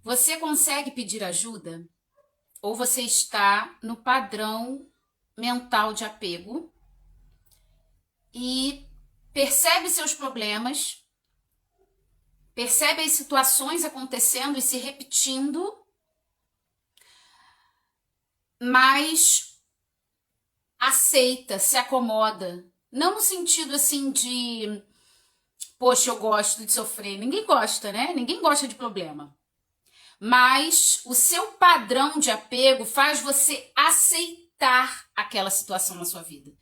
Você consegue pedir ajuda? Ou você está no padrão mental de apego e percebe seus problemas, percebe as situações acontecendo e se repetindo, mas aceita, se acomoda. Não no sentido assim de, poxa, eu gosto de sofrer. Ninguém gosta, né? Ninguém gosta de problema. Mas o seu padrão de apego faz você aceitar aquela situação na sua vida.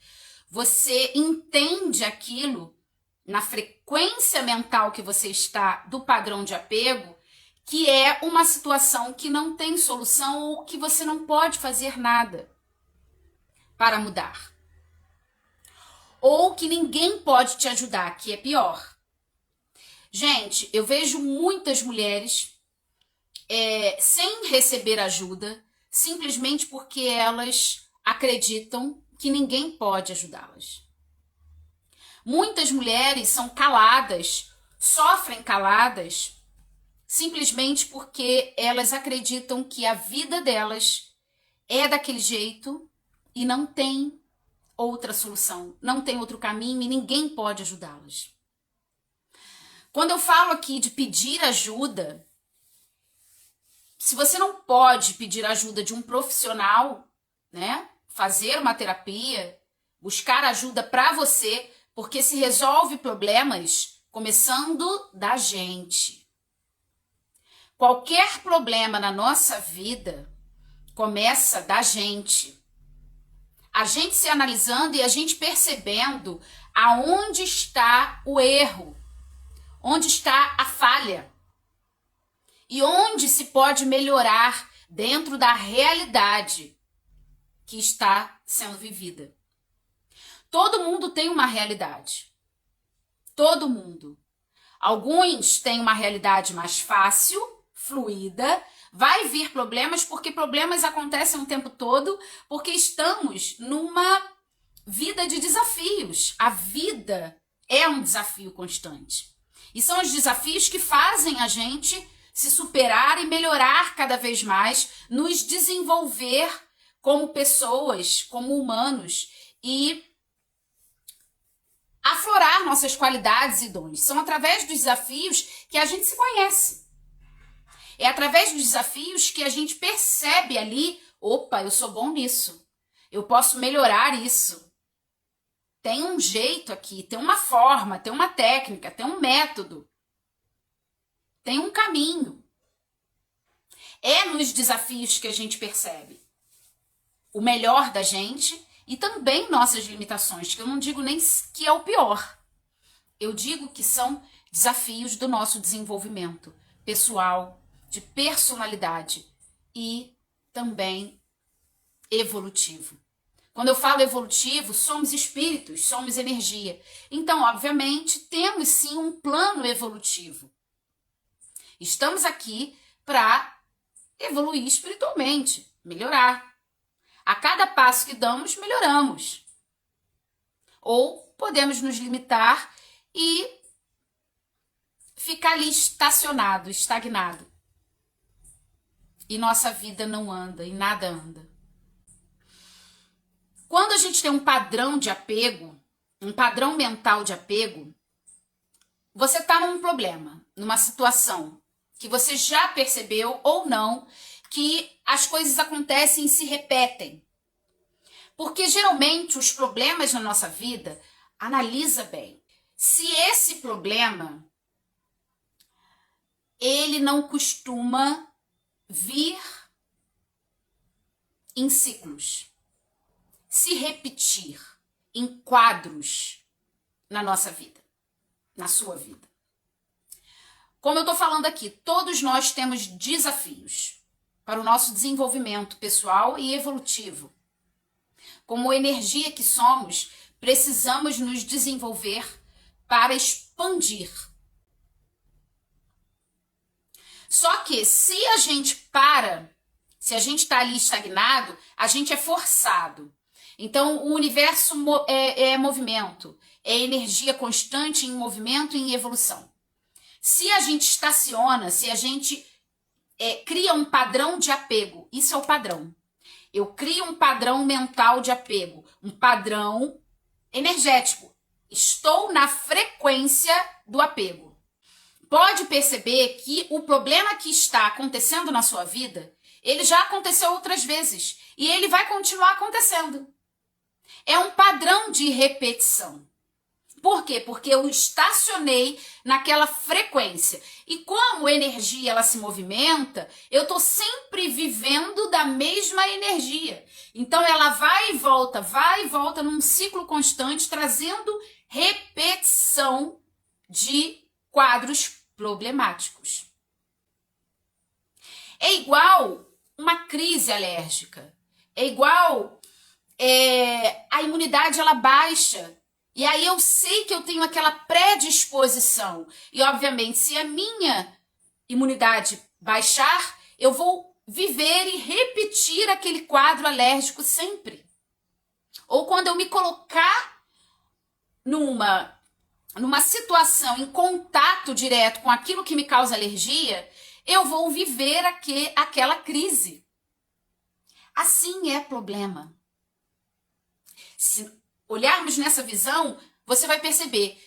Você entende aquilo na frequência mental que você está do padrão de apego, que é uma situação que não tem solução ou que você não pode fazer nada para mudar. Ou que ninguém pode te ajudar, que é pior. Gente, eu vejo muitas mulheres sem receber ajuda, simplesmente porque elas acreditam que ninguém pode ajudá-las. Muitas mulheres são caladas, sofrem caladas, simplesmente porque elas acreditam que a vida delas é daquele jeito e não tem outra solução, não tem outro caminho e ninguém pode ajudá-las. Quando eu falo aqui de pedir ajuda, se você não pode pedir ajuda de um profissional, né? Fazer uma terapia, buscar ajuda para você, porque se resolve problemas começando da gente. Qualquer problema na nossa vida começa da gente. A gente se analisando e a gente percebendo aonde está o erro, onde está a falha. E onde se pode melhorar dentro da realidade que está sendo vivida. Todo mundo tem uma realidade. Todo mundo. Alguns têm uma realidade mais fácil, fluida. Vai vir problemas porque problemas acontecem o tempo todo, porque estamos numa vida de desafios. A vida é um desafio constante. E são os desafios que fazem a gente se superar e melhorar cada vez mais, nos desenvolver como pessoas, como humanos e aflorar nossas qualidades e dons. São através dos desafios que a gente se conhece. É através dos desafios que a gente percebe ali, opa, eu sou bom nisso. Eu posso melhorar isso. Tem um jeito aqui, tem uma forma, tem uma técnica, tem um método. Tem um caminho. É nos desafios que a gente percebe o melhor da gente e também nossas limitações, que eu não digo nem que é o pior. Eu digo que são desafios do nosso desenvolvimento pessoal, de personalidade e também evolutivo. Quando eu falo evolutivo, somos espíritos, somos energia. Então, obviamente, temos sim um plano evolutivo. Estamos aqui para evoluir espiritualmente, melhorar. A cada passo que damos, melhoramos. Ou podemos nos limitar e ficar ali estacionado, estagnado. E nossa vida não anda, e nada anda. Quando a gente tem um padrão de apego, um padrão mental de apego, você está num problema, numa situação que você já percebeu ou não, que as coisas acontecem e se repetem. Porque geralmente os problemas na nossa vida, analisa bem. Se esse problema, ele não costuma vir em ciclos, se repetir em quadros na nossa vida, na sua vida. Como eu estou falando aqui, todos nós temos desafios para o nosso desenvolvimento pessoal e evolutivo. Como energia que somos, precisamos nos desenvolver para expandir. Só que se a gente para, se a gente está ali estagnado, a gente é forçado. Então o universo é movimento, é energia constante em movimento e em evolução. Se a gente estaciona, se a gente cria um padrão de apego. Isso é o padrão. Eu crio um padrão mental de apego, um padrão energético. Estou na frequência do apego. Pode perceber que o problema que está acontecendo na sua vida, ele já aconteceu outras vezes e ele vai continuar acontecendo. É um padrão de repetição. Por quê? Porque eu estacionei naquela frequência. E como a energia ela se movimenta, eu estou sempre vivendo da mesma energia. Então ela vai e volta num ciclo constante, trazendo repetição de quadros problemáticos. É igual uma crise alérgica. É igual a imunidade ela baixa. E aí eu sei que eu tenho aquela predisposição. E, obviamente, se a minha imunidade baixar, eu vou viver e repetir aquele quadro alérgico sempre. Ou quando eu me colocar numa situação em contato direto com aquilo que me causa alergia, eu vou viver aquela crise. Assim é problema. Se olharmos nessa visão, você vai perceber,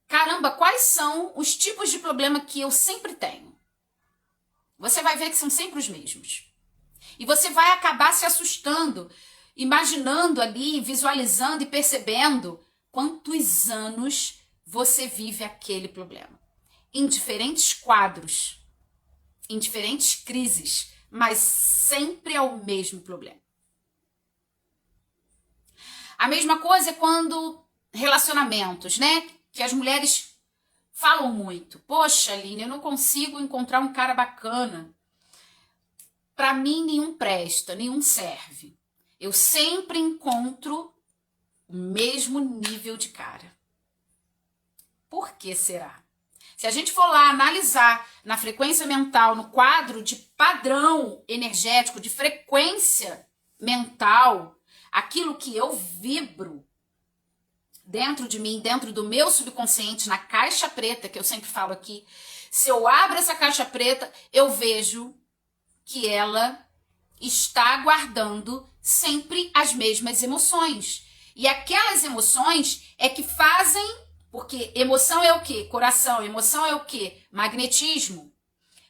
caramba, quais são os tipos de problema que eu sempre tenho? Você vai ver que são sempre os mesmos. E você vai acabar se assustando, imaginando ali, visualizando e percebendo quantos anos você vive aquele problema. Em diferentes quadros, em diferentes crises, mas sempre é o mesmo problema. A mesma coisa é quando relacionamentos, né? Que as mulheres falam muito. Poxa, Aline, eu não consigo encontrar um cara bacana. Para mim, nenhum presta, nenhum serve. Eu sempre encontro o mesmo nível de cara. Por que será? Se a gente for lá analisar na frequência mental, no quadro de padrão energético, de frequência mental, aquilo que eu vibro dentro de mim, dentro do meu subconsciente, na caixa preta, que eu sempre falo aqui, se eu abro essa caixa preta, eu vejo que ela está guardando sempre as mesmas emoções. E aquelas emoções é que fazem, porque emoção é o quê? Coração. Emoção é o quê? Magnetismo.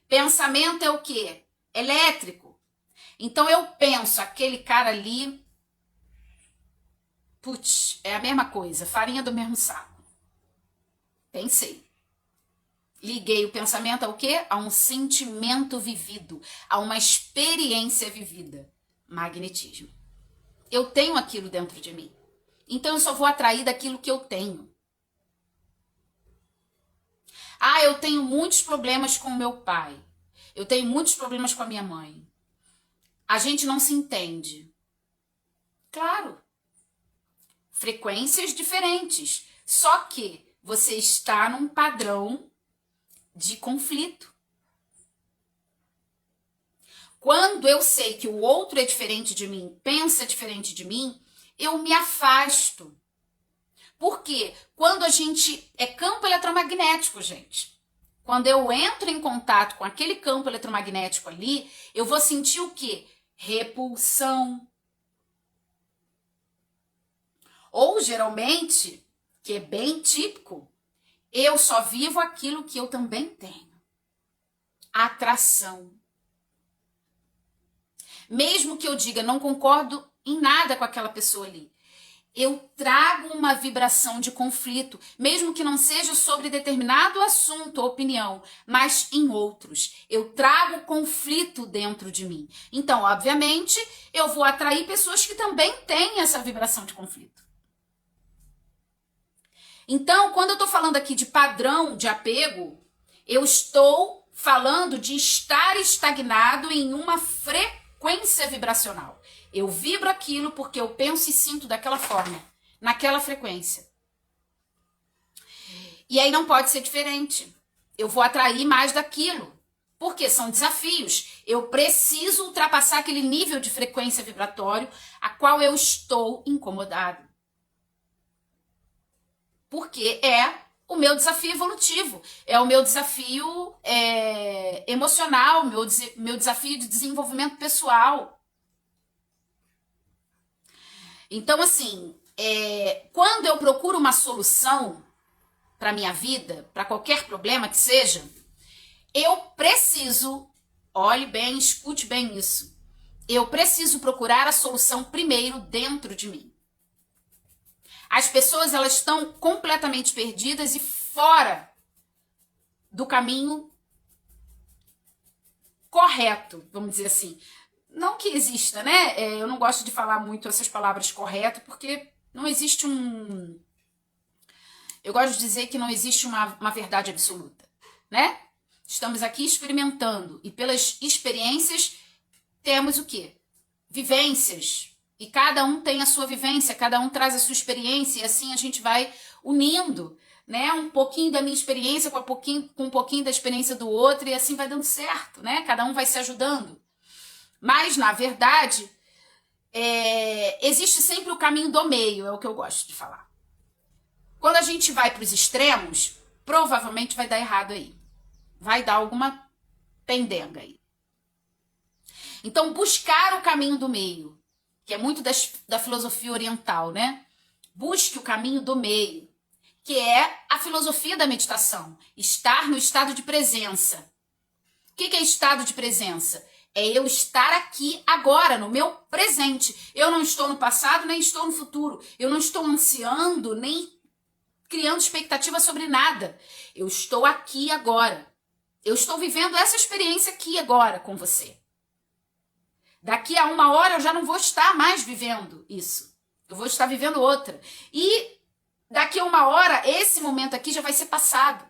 Pensamento é o quê? Elétrico. Então eu penso, aquele cara ali, putz, é a mesma coisa, farinha do mesmo saco. Pensei. Liguei o pensamento ao quê? A um sentimento vivido, a uma experiência vivida. Magnetismo. Eu tenho aquilo dentro de mim. Então eu só vou atrair daquilo que eu tenho. Ah, eu tenho muitos problemas com o meu pai. Eu tenho muitos problemas com a minha mãe. A gente não se entende. Claro. Frequências diferentes. Só que você está num padrão de conflito. Quando eu sei que o outro é diferente de mim, pensa diferente de mim, eu me afasto. Por quê? Quando a gente... É campo eletromagnético, gente. Quando eu entro em contato com aquele campo eletromagnético ali, eu vou sentir o quê? Repulsão. Ou, geralmente, que é bem típico, eu só vivo aquilo que eu também tenho. Atração. Mesmo que eu diga, não concordo em nada com aquela pessoa ali, eu trago uma vibração de conflito, mesmo que não seja sobre determinado assunto ou opinião, mas em outros. Eu trago conflito dentro de mim. Então, obviamente, eu vou atrair pessoas que também têm essa vibração de conflito. Então, quando eu estou falando aqui de padrão de apego, eu estou falando de estar estagnado em uma frequência vibracional. Eu vibro aquilo porque eu penso e sinto daquela forma, naquela frequência. E aí não pode ser diferente. Eu vou atrair mais daquilo, porque são desafios. Eu preciso ultrapassar aquele nível de frequência vibratório a qual eu estou incomodado. Porque é o meu desafio evolutivo, é o meu desafio emocional, meu desafio de desenvolvimento pessoal. Então, assim, quando eu procuro uma solução para minha vida, para qualquer problema que seja, eu preciso, olhe bem, escute bem isso, eu preciso procurar a solução primeiro dentro de mim. As pessoas, elas estão completamente perdidas e fora do caminho correto, vamos dizer assim. Não que exista, né? Eu não gosto de falar muito essas palavras correto, porque não existe um... Eu gosto de dizer que não existe uma verdade absoluta, né? Estamos aqui experimentando e pelas experiências temos o quê? Vivências. E cada um tem a sua vivência, cada um traz a sua experiência e assim a gente vai unindo, né? Um pouquinho da minha experiência com um pouquinho da experiência do outro e assim vai dando certo, né? Cada um vai se ajudando. Mas, na verdade, existe sempre o caminho do meio, é o que eu gosto de falar. Quando a gente vai para os extremos, provavelmente vai dar errado aí. Vai dar alguma pendenga aí. Então, buscar o caminho do meio, que é muito da filosofia oriental, né? Busque o caminho do meio, que é a filosofia da meditação. Estar no estado de presença. O que é estado de presença? É eu estar aqui agora, no meu presente. Eu não estou no passado, nem estou no futuro. Eu não estou ansiando, nem criando expectativa sobre nada. Eu estou aqui agora. Eu estou vivendo essa experiência aqui agora com você. Daqui a 1 hora eu já não vou estar mais vivendo isso. Eu vou estar vivendo outra. E daqui a 1 hora, esse momento aqui já vai ser passado.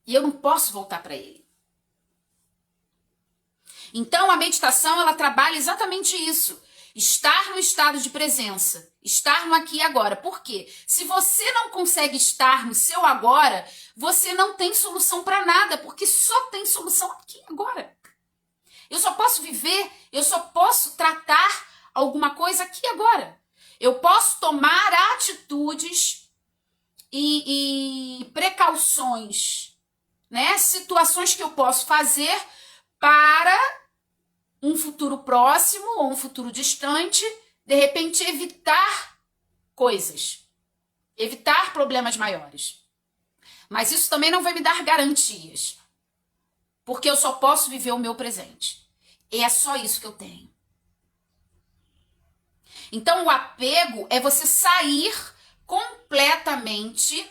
E eu não posso voltar para ele. Então, a meditação, ela trabalha exatamente isso. Estar no estado de presença. Estar no aqui e agora. Por quê? Se você não consegue estar no seu agora, você não tem solução para nada, porque só tem solução aqui e agora. Eu só posso viver, eu só posso tratar alguma coisa aqui e agora. Eu posso tomar atitudes e precauções, né? Situações que eu posso fazer para um futuro próximo ou um futuro distante, de repente evitar coisas, evitar problemas maiores. Mas isso também não vai me dar garantias, porque eu só posso viver o meu presente. E é só isso que eu tenho. Então o apego é você sair completamente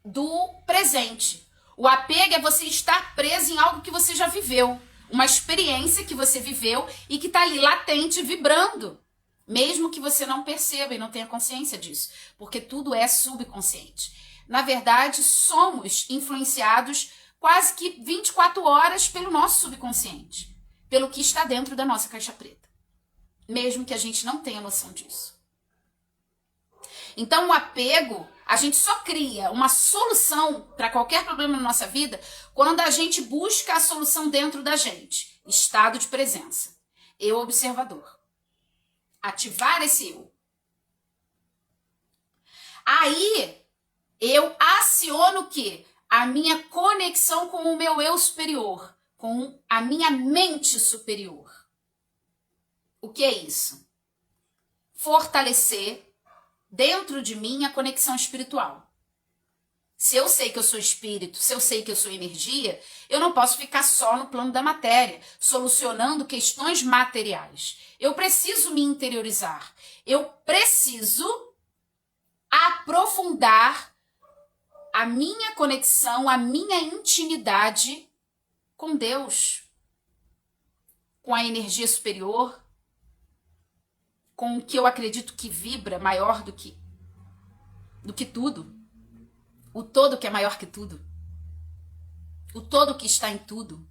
do presente. O apego é você estar preso em algo que você já viveu. Uma experiência que você viveu e que está ali latente, vibrando. Mesmo que você não perceba e não tenha consciência disso. Porque tudo é subconsciente. Na verdade, somos influenciados quase que 24 horas pelo nosso subconsciente. Pelo que está dentro da nossa caixa preta. Mesmo que a gente não tenha noção disso. Então, o apego, a gente só cria uma solução para qualquer problema na nossa vida quando a gente busca a solução dentro da gente. Estado de presença. Eu observador. Ativar esse eu. Aí, eu aciono o quê? A minha conexão com o meu eu superior. Com a minha mente superior. O que é isso? Fortalecer dentro de mim a conexão espiritual. Se eu sei que eu sou espírito, se eu sei que eu sou energia, eu não posso ficar só no plano da matéria, solucionando questões materiais. Eu preciso me interiorizar. Eu preciso aprofundar a minha conexão, a minha intimidade com Deus, com a energia superior, com o que eu acredito que vibra maior do que tudo. O todo que é maior que tudo. O todo que está em tudo.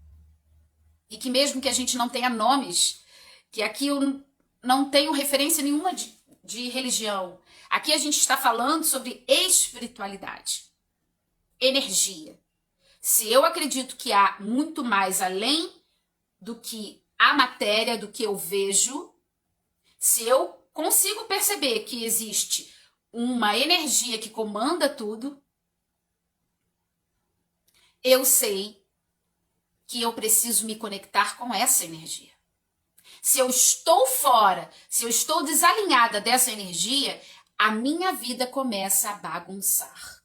E que mesmo que a gente não tenha nomes, que aqui eu não tenho referência nenhuma de religião. Aqui a gente está falando sobre espiritualidade. Energia. Se eu acredito que há muito mais além do que a matéria, do que eu vejo, se eu consigo perceber que existe uma energia que comanda tudo, eu sei que eu preciso me conectar com essa energia. Se eu estou fora, se eu estou desalinhada dessa energia, a minha vida começa a bagunçar.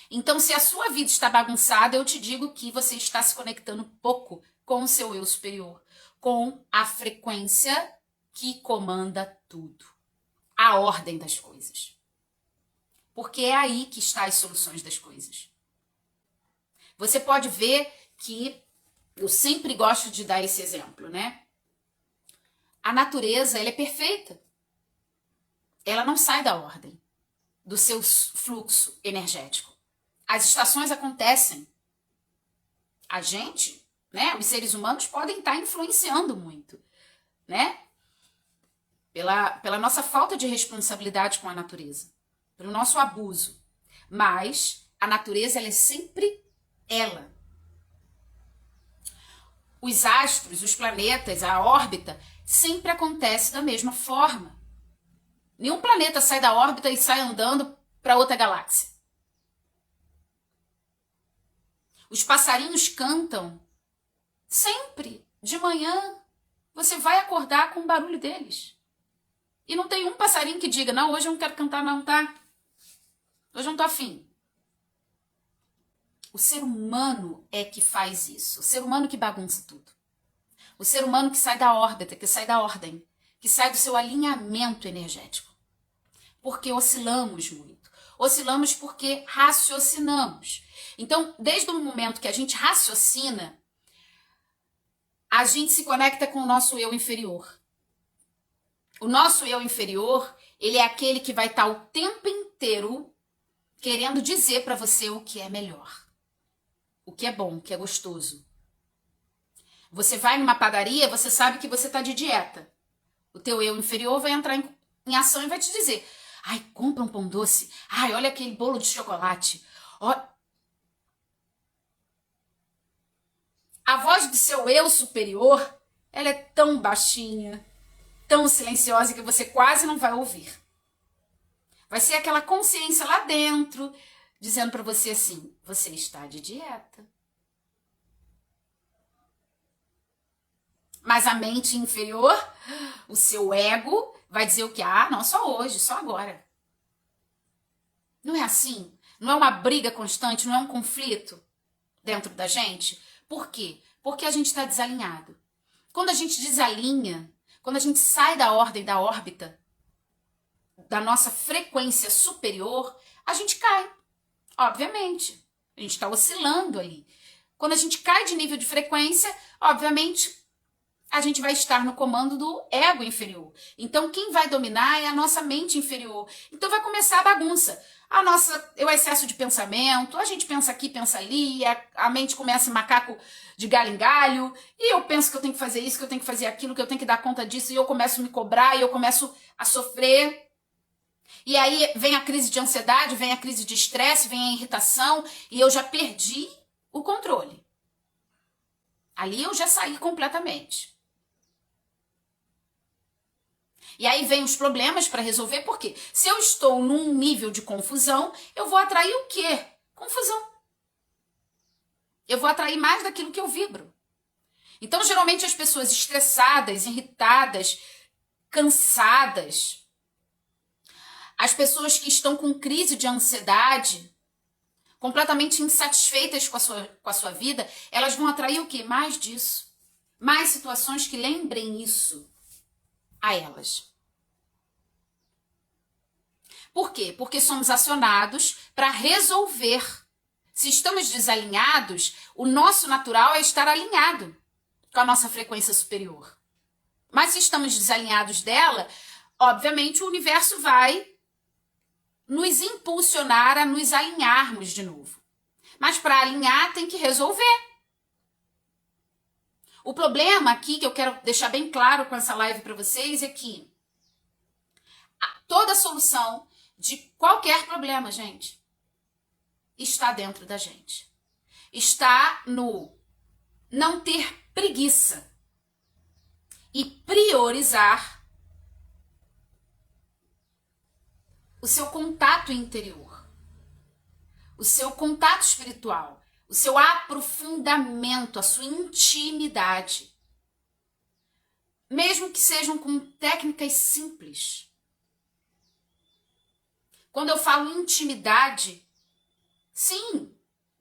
Então, se a sua vida está bagunçada, eu te digo que você está se conectando pouco com o seu eu superior, com a frequência que comanda tudo, a ordem das coisas. Porque é aí que estão as soluções das coisas. Você pode ver que eu sempre gosto de dar esse exemplo, né? A natureza, ela é perfeita. Ela não sai da ordem do seu fluxo energético. As estações acontecem. A gente, né, os seres humanos podem estar influenciando muito, né? Pela nossa falta de responsabilidade com a natureza, pelo nosso abuso. Mas a natureza, ela é sempre ela. Os astros, os planetas, a órbita, sempre acontece da mesma forma. Nenhum planeta sai da órbita e sai andando para outra galáxia. Os passarinhos cantam sempre de manhã. Você vai acordar com o barulho deles. E não tem um passarinho que diga, não, hoje eu não quero cantar não, tá? Hoje eu não tô afim. O ser humano é que faz isso. O ser humano que bagunça tudo. O ser humano que sai da órbita, que sai da ordem, que sai do seu alinhamento energético. Porque oscilamos muito. Oscilamos porque raciocinamos. Então, desde o momento que a gente raciocina, a gente se conecta com o nosso eu inferior. O nosso eu inferior, ele é aquele que vai estar o tempo inteiro querendo dizer para você o que é melhor. O que é bom, o que é gostoso. Você vai numa padaria, você sabe que você está de dieta. O teu eu inferior vai entrar em ação e vai te dizer, ai, compra um pão doce. Ai, olha aquele bolo de chocolate. A voz do seu eu superior, ela é tão baixinha, tão silenciosa que você quase não vai ouvir. Vai ser aquela consciência lá dentro, dizendo para você assim, você está de dieta. Mas a mente inferior, o seu ego, vai dizer o quê? Ah, não, só hoje, só agora. Não é assim? Não é uma briga constante, não é um conflito dentro da gente? Por quê? Porque a gente está desalinhado. Quando a gente desalinha, quando a gente sai da ordem, da órbita, da nossa frequência superior, a gente cai. Obviamente. A gente está oscilando ali. Quando a gente cai de nível de frequência, obviamente, a gente vai estar no comando do ego inferior. Então, quem vai dominar é a nossa mente inferior. Então, vai começar a bagunça. O excesso de pensamento, a gente pensa aqui, pensa ali, a mente começa a macaco de galho em galho, e eu penso que eu tenho que fazer isso, que eu tenho que fazer aquilo, que eu tenho que dar conta disso, e eu começo a me cobrar, e eu começo a sofrer. E aí vem a crise de ansiedade, vem a crise de estresse, vem a irritação, e eu já perdi o controle. Ali eu já saí completamente. E aí vem os problemas para resolver, porque se eu estou num nível de confusão, eu vou atrair o quê? Confusão. Eu vou atrair mais daquilo que eu vibro. Então, geralmente, as pessoas estressadas, irritadas, cansadas, as pessoas que estão com crise de ansiedade, completamente insatisfeitas com a sua vida, elas vão atrair o quê? Mais disso. Mais situações que lembrem isso a elas. Por quê? Porque somos acionados para resolver. Se estamos desalinhados, o nosso natural é estar alinhado com a nossa frequência superior. Mas se estamos desalinhados dela, obviamente o universo vai nos impulsionar a nos alinharmos de novo. Mas para alinhar tem que resolver. O problema aqui, que eu quero deixar bem claro com essa live para vocês, é que toda solução de qualquer problema, gente, está dentro da gente. Está no não ter preguiça e priorizar o seu contato interior, o seu contato espiritual, o seu aprofundamento, a sua intimidade. Mesmo que sejam com técnicas simples. Quando eu falo intimidade, sim,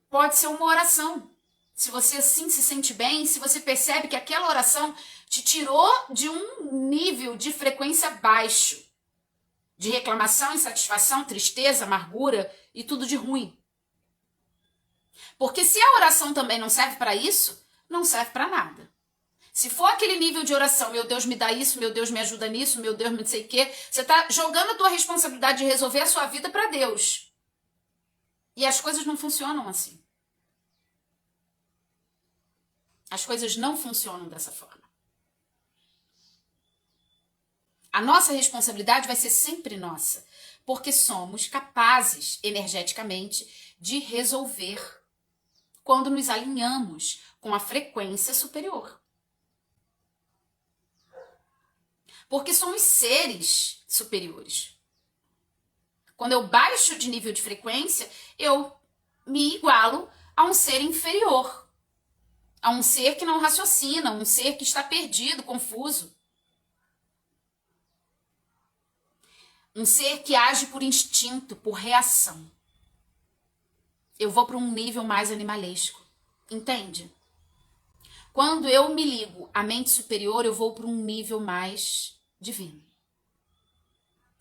pode ser uma oração. Se você assim se sente bem, se você percebe que aquela oração te tirou de um nível de frequência baixo, de reclamação, insatisfação, tristeza, amargura e tudo de ruim. Porque se a oração também não serve para isso, não serve para nada. Se for aquele nível de oração, meu Deus me dá isso, meu Deus me ajuda nisso, meu Deus me não sei o quê, você está jogando a tua responsabilidade de resolver a sua vida para Deus. E as coisas não funcionam assim. As coisas não funcionam dessa forma. A nossa responsabilidade vai ser sempre nossa, porque somos capazes, energeticamente, de resolver quando nos alinhamos com a frequência superior. Porque somos seres superiores. Quando eu baixo de nível de frequência, eu me igualo a um ser inferior. A um ser que não raciocina, um ser que está perdido, confuso. Um ser que age por instinto, por reação. Eu vou para um nível mais animalesco. Entende? Quando eu me ligo à mente superior, eu vou para um nível mais divino.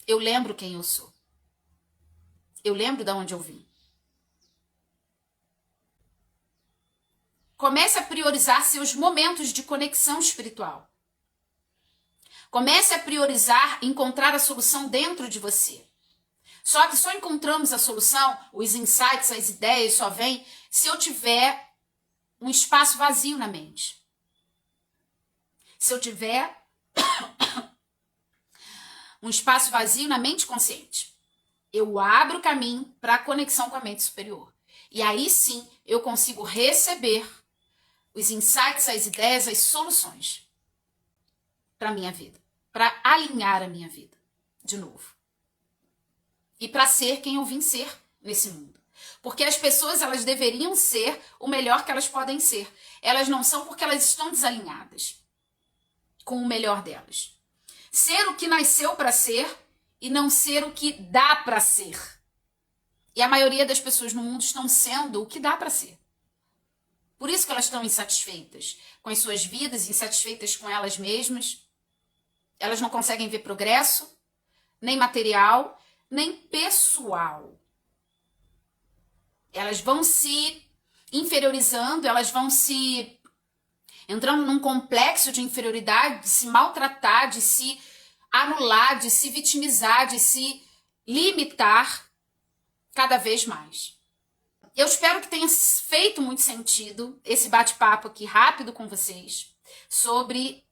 Eu lembro quem eu sou. Eu lembro de onde eu vim. Comece a priorizar seus momentos de conexão espiritual. Comece a priorizar encontrar a solução dentro de você. Só que só encontramos a solução, os insights, as ideias só vêm se eu tiver um espaço vazio na mente. Se eu tiver um espaço vazio na mente consciente, eu abro o caminho para a conexão com a mente superior. E aí sim eu consigo receber os insights, as ideias, as soluções para a minha vida, para alinhar a minha vida de novo. E para ser quem eu vim ser nesse mundo. Porque as pessoas, elas deveriam ser o melhor que elas podem ser. Elas não são porque elas estão desalinhadas com o melhor delas. Ser o que nasceu para ser e não ser o que dá para ser. E a maioria das pessoas no mundo estão sendo o que dá para ser. Por isso que elas estão insatisfeitas com as suas vidas, insatisfeitas com elas mesmas. Elas não conseguem ver progresso, nem material, nem pessoal. Elas vão se inferiorizando, elas vão se entrando num complexo de inferioridade, de se maltratar, de se anular, de se vitimizar, de se limitar cada vez mais. Eu espero que tenha feito muito sentido esse bate-papo aqui rápido com vocês sobre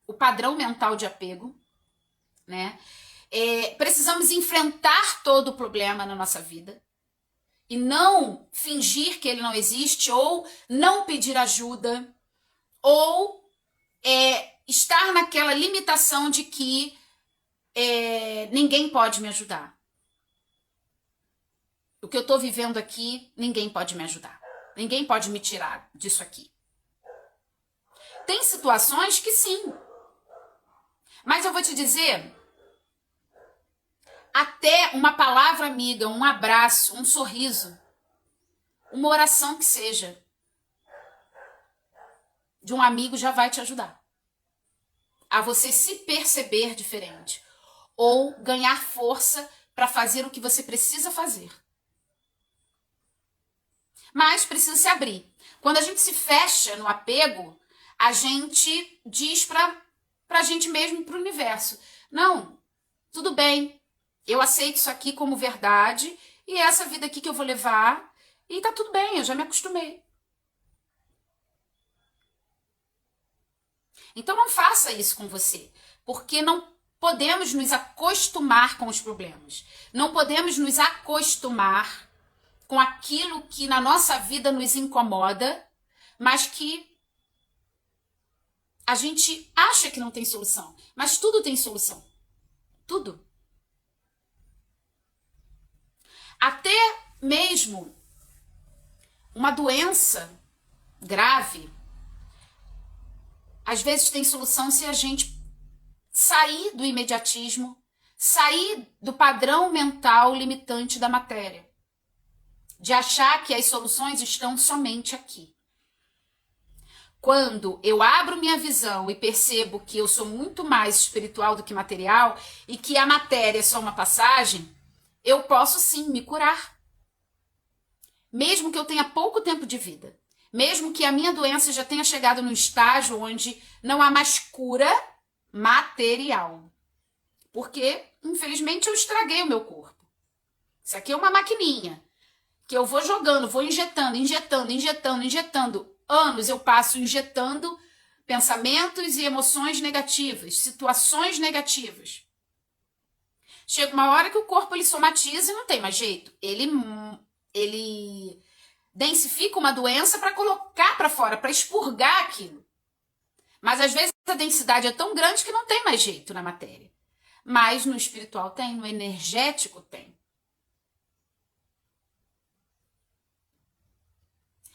o padrão mental de apego, né? Precisamos enfrentar todo o problema na nossa vida e não fingir que ele não existe ou não pedir ajuda ou estar naquela limitação de que ninguém pode me ajudar. O que eu estou vivendo aqui, ninguém pode me ajudar. Ninguém pode me tirar disso aqui. Tem situações que sim. Mas eu vou te dizer, até uma palavra amiga, um abraço, um sorriso, uma oração que seja, de um amigo já vai te ajudar a você se perceber diferente ou ganhar força para fazer o que você precisa fazer. Mas precisa se abrir. Quando a gente se fecha no apego, a gente diz pra gente mesmo e pro universo: não, tudo bem, eu aceito isso aqui como verdade e é essa vida aqui que eu vou levar e tá tudo bem, eu já me acostumei. Então não faça isso com você, porque não podemos nos acostumar com os problemas. Não podemos nos acostumar com aquilo que na nossa vida nos incomoda, mas que a gente acha que não tem solução. Mas tudo tem solução. Tudo. Até mesmo uma doença grave, às vezes tem solução se a gente sair do imediatismo, sair do padrão mental limitante da matéria, de achar que as soluções estão somente aqui. Quando eu abro minha visão e percebo que eu sou muito mais espiritual do que material e que a matéria é só uma passagem, eu posso sim me curar. Mesmo que eu tenha pouco tempo de vida, mesmo que a minha doença já tenha chegado no estágio onde não há mais cura material. Porque, infelizmente, eu estraguei o meu corpo. Isso aqui é uma maquininha que eu vou jogando, vou injetando anos eu passo injetando pensamentos e emoções negativas, situações negativas. Chega uma hora que o corpo ele somatiza e não tem mais jeito. Ele densifica uma doença para colocar para fora, para expurgar aquilo. Mas às vezes a densidade é tão grande que não tem mais jeito na matéria. Mas no espiritual tem, no energético tem.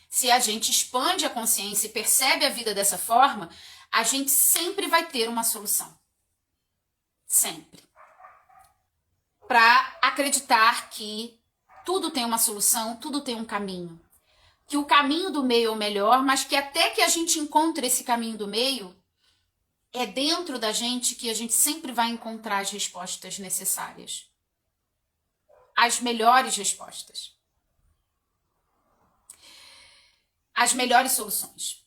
Se a gente expande a consciência e percebe a vida dessa forma, a gente sempre vai ter uma solução. Sempre. Para acreditar que tudo tem uma solução, tudo tem um caminho. Que o caminho do meio é o melhor, mas que até que a gente encontre esse caminho do meio, é dentro da gente que a gente sempre vai encontrar as respostas necessárias. As melhores respostas. As melhores soluções.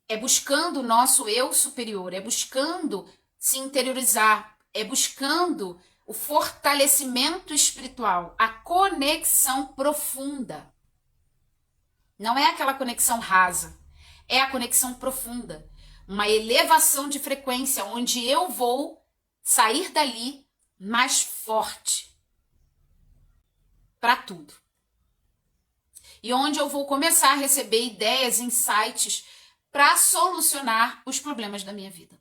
É buscando o nosso eu superior, é buscando se interiorizar, é buscando o fortalecimento espiritual, a conexão profunda. Não é aquela conexão rasa, é a conexão profunda. Uma elevação de frequência onde eu vou sair dali mais forte para tudo. E onde eu vou começar a receber ideias, insights para solucionar os problemas da minha vida.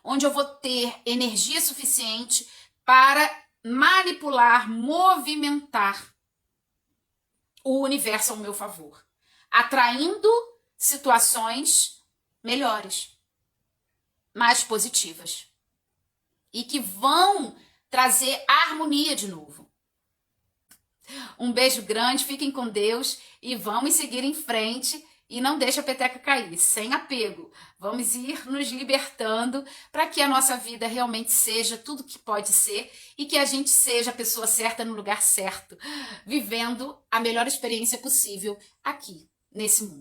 Onde eu vou ter energia suficiente para manipular, movimentar o universo ao meu favor, atraindo situações melhores, mais positivas e que vão trazer harmonia de novo. Um beijo grande, fiquem com Deus e vamos seguir em frente e não deixe a peteca cair, sem apego. Vamos ir nos libertando para que a nossa vida realmente seja tudo que pode ser e que a gente seja a pessoa certa no lugar certo, vivendo a melhor experiência possível aqui, nesse mundo.